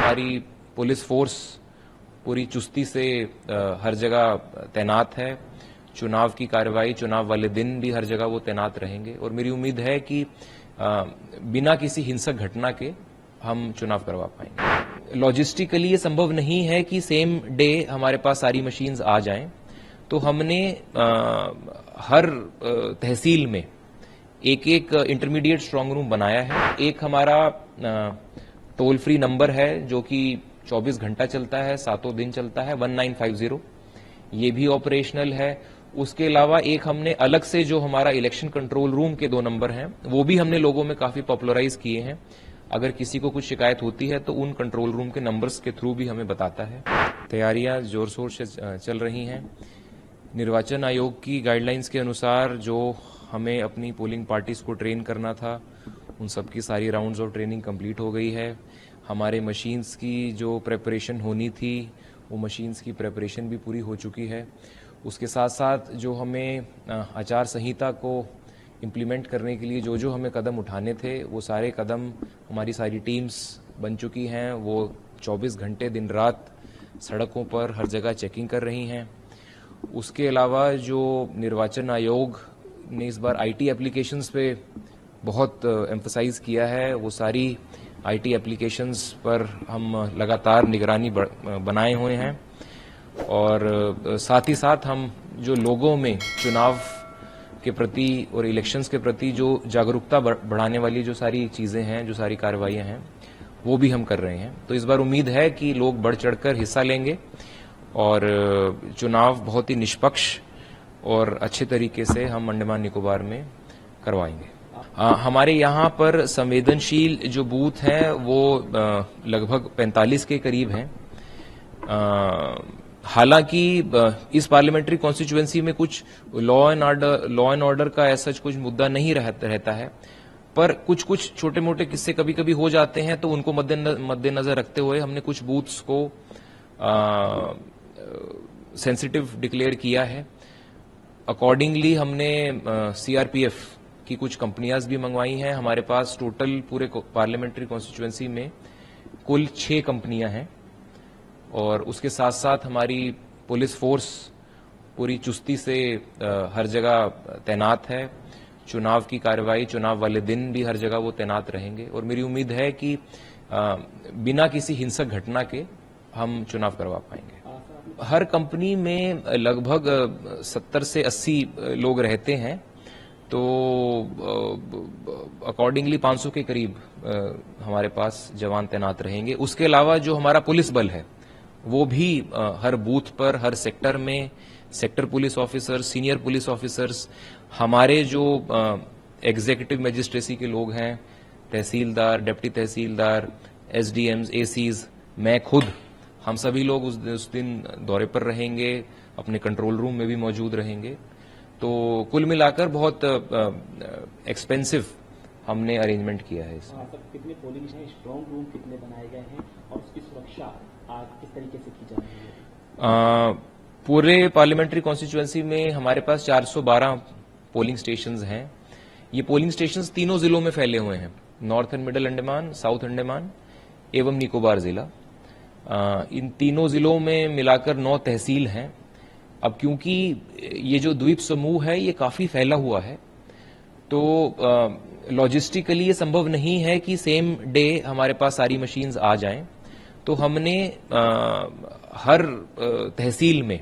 हमारी police force पूरी चुस्ती से हर जगह तैनात है। चुनाव की कार्रवाई, चुनाव वाले दिन भी हर जगह वो तैनात रहेंगे और मेरी उम्मीद है कि बिना किसी हिंसक घटना के हम चुनाव करवा पाएंगे। लॉजिस्टिकली ये संभव नहीं है कि सेम डे हमारे पास सारी मशीन्स आ जाएं, तो हमने हर तहसील में एक एक इंटरमीडिएट स्ट्रांग रूम बनाया है। एक हमारा टोल फ्री नंबर है जो कि 24 घंटा चलता है, 7 दिन चलता है, 1950, ये भी ऑपरेशनल है। उसके अलावा एक हमने अलग से जो हमारा इलेक्शन कंट्रोल रूम के 2 नंबर हैं, वो भी हमने लोगों में काफी पॉपुलराइज किए हैं। अगर किसी को कुछ शिकायत होती है तो उन कंट्रोल रूम के नंबर्स के थ्रू भी हमें बताता है। तैयारियां जोर शोर से चल रही हैं। निर्वाचन आयोग की गाइडलाइंस के अनुसार जो हमें अपनी पोलिंग पार्टीज को ट्रेन करना था, उन सबकी सारी राउंड्स ऑफ ट्रेनिंग कंप्लीट हो गई है। हमारे मशीन्स की जो प्रेपरेशन होनी थी, वो मशीन्स की प्रेपरेशन भी पूरी हो चुकी है। उसके साथ साथ जो हमें आचार संहिता को इम्प्लीमेंट करने के लिए जो जो हमें कदम उठाने थे, वो सारे कदम हमारी सारी टीम्स बन चुकी हैं। वो 24 घंटे दिन रात सड़कों पर हर जगह चेकिंग कर रही हैं। उसके अलावा जो निर्वाचन आयोग ने इस बार आईटी एप्लीकेशंस पे बहुत एम्फसाइज किया है, वो सारी आईटी एप्लीकेशंस पर हम लगातार निगरानी बनाए हुए हैं और साथ ही साथ हम जो लोगों में चुनाव के प्रति और इलेक्शंस के प्रति जो जागरूकता बढ़ाने वाली जो सारी चीजें हैं, जो सारी कार्रवाइयां हैं, वो भी हम कर रहे हैं। तो इस बार उम्मीद है कि लोग बढ़ चढ़कर हिस्सा लेंगे और चुनाव बहुत ही निष्पक्ष और अच्छे तरीके से हम अंडमान निकोबार में करवाएंगे। हमारे यहाँ पर संवेदनशील जो बूथ हैं वो लगभग 45 के करीब हैं। हालांकि इस पार्लियामेंट्री कॉन्स्टिट्यूएंसी में कुछ लॉ एंड ऑर्डर का ऐसा कुछ मुद्दा नहीं रहता है, पर कुछ कुछ छोटे मोटे किस्से कभी कभी हो जाते हैं, तो उनको मद्देनजर रखते हुए हमने कुछ बूथ्स को सेंसिटिव डिक्लेयर किया है। अकॉर्डिंगली हमने सीआरपीएफ की कुछ कंपनियां भी मंगवाई हैं। हमारे पास टोटल पूरे पार्लियामेंट्री कॉन्स्टिट्यूएंसी में कुल 6 कंपनियां हैं और उसके साथ साथ हमारी पुलिस फोर्स पूरी चुस्ती से हर जगह तैनात है। चुनाव की कार्रवाई, चुनाव वाले दिन भी हर जगह वो तैनात रहेंगे और मेरी उम्मीद है कि बिना किसी हिंसक घटना के हम चुनाव करवा पाएंगे। हर कंपनी में लगभग 70 से 80 लोग रहते हैं, तो अकॉर्डिंगली 500 के करीब हमारे पास जवान तैनात रहेंगे। उसके अलावा जो हमारा पुलिस बल है, वो भी हर बूथ पर, हर सेक्टर में sector police officers, senior police officers, हमारे जो एग्जीक्यूटिव मजिस्ट्रेसी के लोग हैं, तहसीलदार, डिप्टी तहसीलदार, एसडीएम्स, एसीज, मैं खुद, हम सभी लोग उस दिन दौरे पर रहेंगे, अपने कंट्रोल रूम में भी मौजूद रहेंगे। तो कुल मिलाकर बहुत एक्सपेंसिव हमने अरेंजमेंट किया है इसमें। कितने पोलिंग स्ट्रांग रूम कितने बनाए गए हैं और उसकी सुरक्षा किस तरीके से की जा रही है? पूरे पार्लियामेंट्री कॉन्स्टिट्यूएंसी में हमारे पास 412 पोलिंग स्टेशंस हैं। ये पोलिंग स्टेशंस तीनों जिलों में फैले हुए हैं, north and middle Andaman, south Andaman एवं निकोबार जिला। इन तीनों जिलों में मिलाकर 9 तहसील हैं। अब क्योंकि ये जो द्वीप समूह है ये काफी फैला हुआ है, तो लॉजिस्टिकली ये संभव नहीं है कि सेम डे हमारे पास सारी मशीन्स आ जाएं, तो हमने हर तहसील में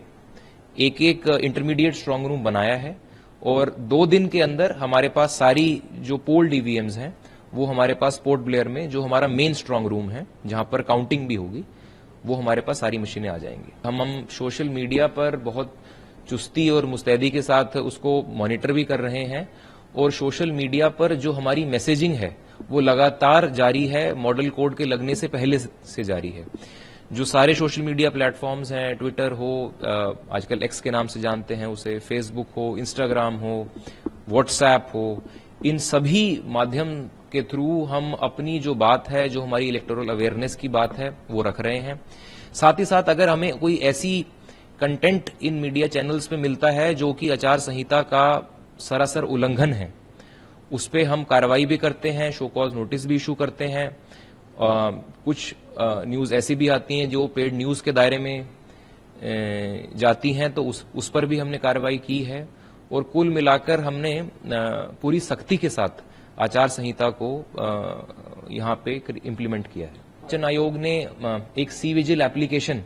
एक एक इंटरमीडिएट स्ट्रांग रूम बनाया है और 2 दिन के अंदर हमारे पास सारी जो पोल डीवीएम्स हैं वो हमारे पास पोर्ट ब्लेयर में, जो हमारा मेन स्ट्रांग रूम है जहां पर काउंटिंग भी होगी, वो हमारे पास सारी मशीनें आ जाएंगी। हम सोशल मीडिया पर बहुत चुस्ती और मुस्तैदी के साथ उसको मॉनिटर भी कर रहे हैं और सोशल मीडिया पर जो हमारी मैसेजिंग है वो लगातार जारी है, मॉडल कोड के लगने से पहले से जारी है। जो सारे सोशल मीडिया प्लेटफॉर्म्स हैं, ट्विटर हो, आजकल एक्स के नाम से जानते हैं उसे, फेसबुक हो, इंस्टाग्राम हो, व्हाट्सएप हो, इन सभी माध्यम के थ्रू हम अपनी जो बात है, जो हमारी इलेक्टोरल अवेयरनेस की बात है, वो रख रहे हैं। साथ ही साथ अगर हमें कोई ऐसी कंटेंट इन मीडिया चैनल्स पे मिलता है जो कि आचार संहिता का सरासर उल्लंघन है, उस पे हम कार्रवाई भी करते हैं, शो कॉज नोटिस भी इशू करते हैं कुछ न्यूज ऐसी भी आती हैं जो पेड न्यूज के दायरे में जाती हैं, तो उस पर भी हमने कार्रवाई की है। और कुल मिलाकर हमने पूरी सख्ती के साथ आचार संहिता को यहाँ पे इम्प्लीमेंट किया है। निर्वाचन आयोग ने एक सी विजिल एप्लीकेशन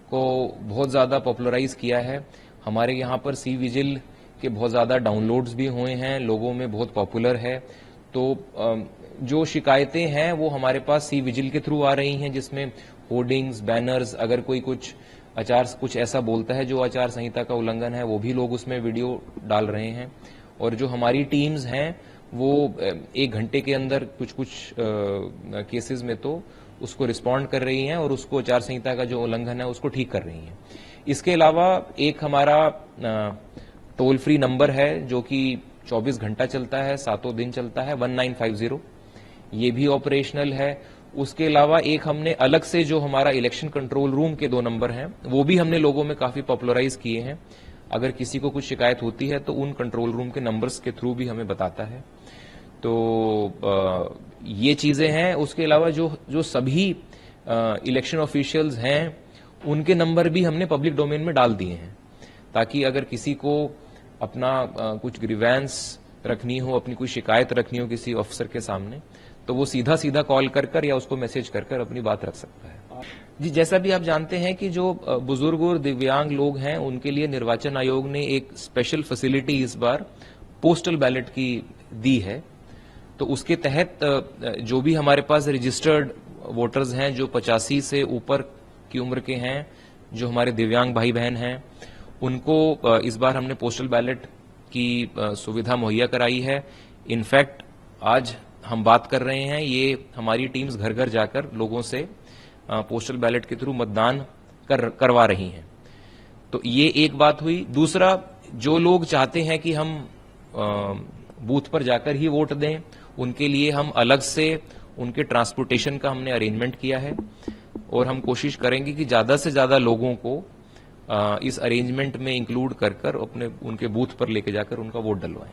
को बहुत ज्यादा पॉपुलराइज किया है। हमारे यहाँ पर सी विजिल के बहुत ज्यादा डाउनलोड्स भी हुए हैं, लोगों में बहुत पॉपुलर है। तो जो शिकायतें हैं वो हमारे पास सी विजिल के थ्रू आ रही हैं, जिसमें होर्डिंग्स, बैनर्स, अगर कोई कुछ ऐसा बोलता है जो आचार संहिता का उल्लंघन है, वो भी लोग उसमें वीडियो डाल रहे हैं। और जो हमारी टीम्स हैं वो 1 घंटे के अंदर कुछ केसेस में तो उसको रिस्पॉन्ड कर रही हैं और उसको आचार संहिता का जो उल्लंघन है उसको ठीक कर रही हैं। इसके अलावा एक हमारा टोल फ्री नंबर है जो कि 24 घंटा चलता है, 7 दिन चलता है, 1950, ये भी ऑपरेशनल है। उसके अलावा एक हमने अलग से जो हमारा इलेक्शन कंट्रोल रूम के 2 नंबर हैं वो भी हमने लोगों में काफी पॉपुलराइज किए हैं। अगर किसी को कुछ शिकायत होती है तो उन कंट्रोल रूम के नंबर्स के थ्रू भी हमें बताता है। तो ये चीजें हैं। उसके अलावा जो सभी इलेक्शन ऑफिशियल्स हैं उनके नंबर भी हमने पब्लिक डोमेन में डाल दिए हैं, ताकि अगर किसी को अपना कुछ ग्रीवेंस रखनी हो, अपनी कोई शिकायत रखनी हो किसी ऑफिसर के सामने, तो वो सीधा कॉल कर या उसको मैसेज कर अपनी बात रख सकता है। जी, जैसा भी आप जानते हैं कि जो बुजुर्ग और दिव्यांग लोग हैं उनके लिए निर्वाचन आयोग ने एक स्पेशल फैसिलिटी इस बार पोस्टल बैलेट की दी है। तो उसके तहत जो भी हमारे पास रजिस्टर्ड वोटर्स हैं जो 85 से ऊपर की उम्र के हैं, जो हमारे दिव्यांग भाई बहन हैं, उनको इस बार हमने पोस्टल बैलेट की सुविधा मुहैया कराई है। इनफैक्ट आज हम बात कर रहे हैं, ये हमारी टीम्स घर घर जाकर लोगों से पोस्टल बैलेट के थ्रू मतदान करवा रही हैं। तो ये एक बात हुई। दूसरा, जो लोग चाहते हैं कि हम बूथ पर जाकर ही वोट दें, उनके लिए हम अलग से उनके ट्रांसपोर्टेशन का हमने अरेंजमेंट किया है और हम कोशिश करेंगे कि ज्यादा से ज्यादा लोगों को इस अरेंजमेंट में इंक्लूड कर उनके बूथ पर लेके जाकर उनका वोट डलवाएं।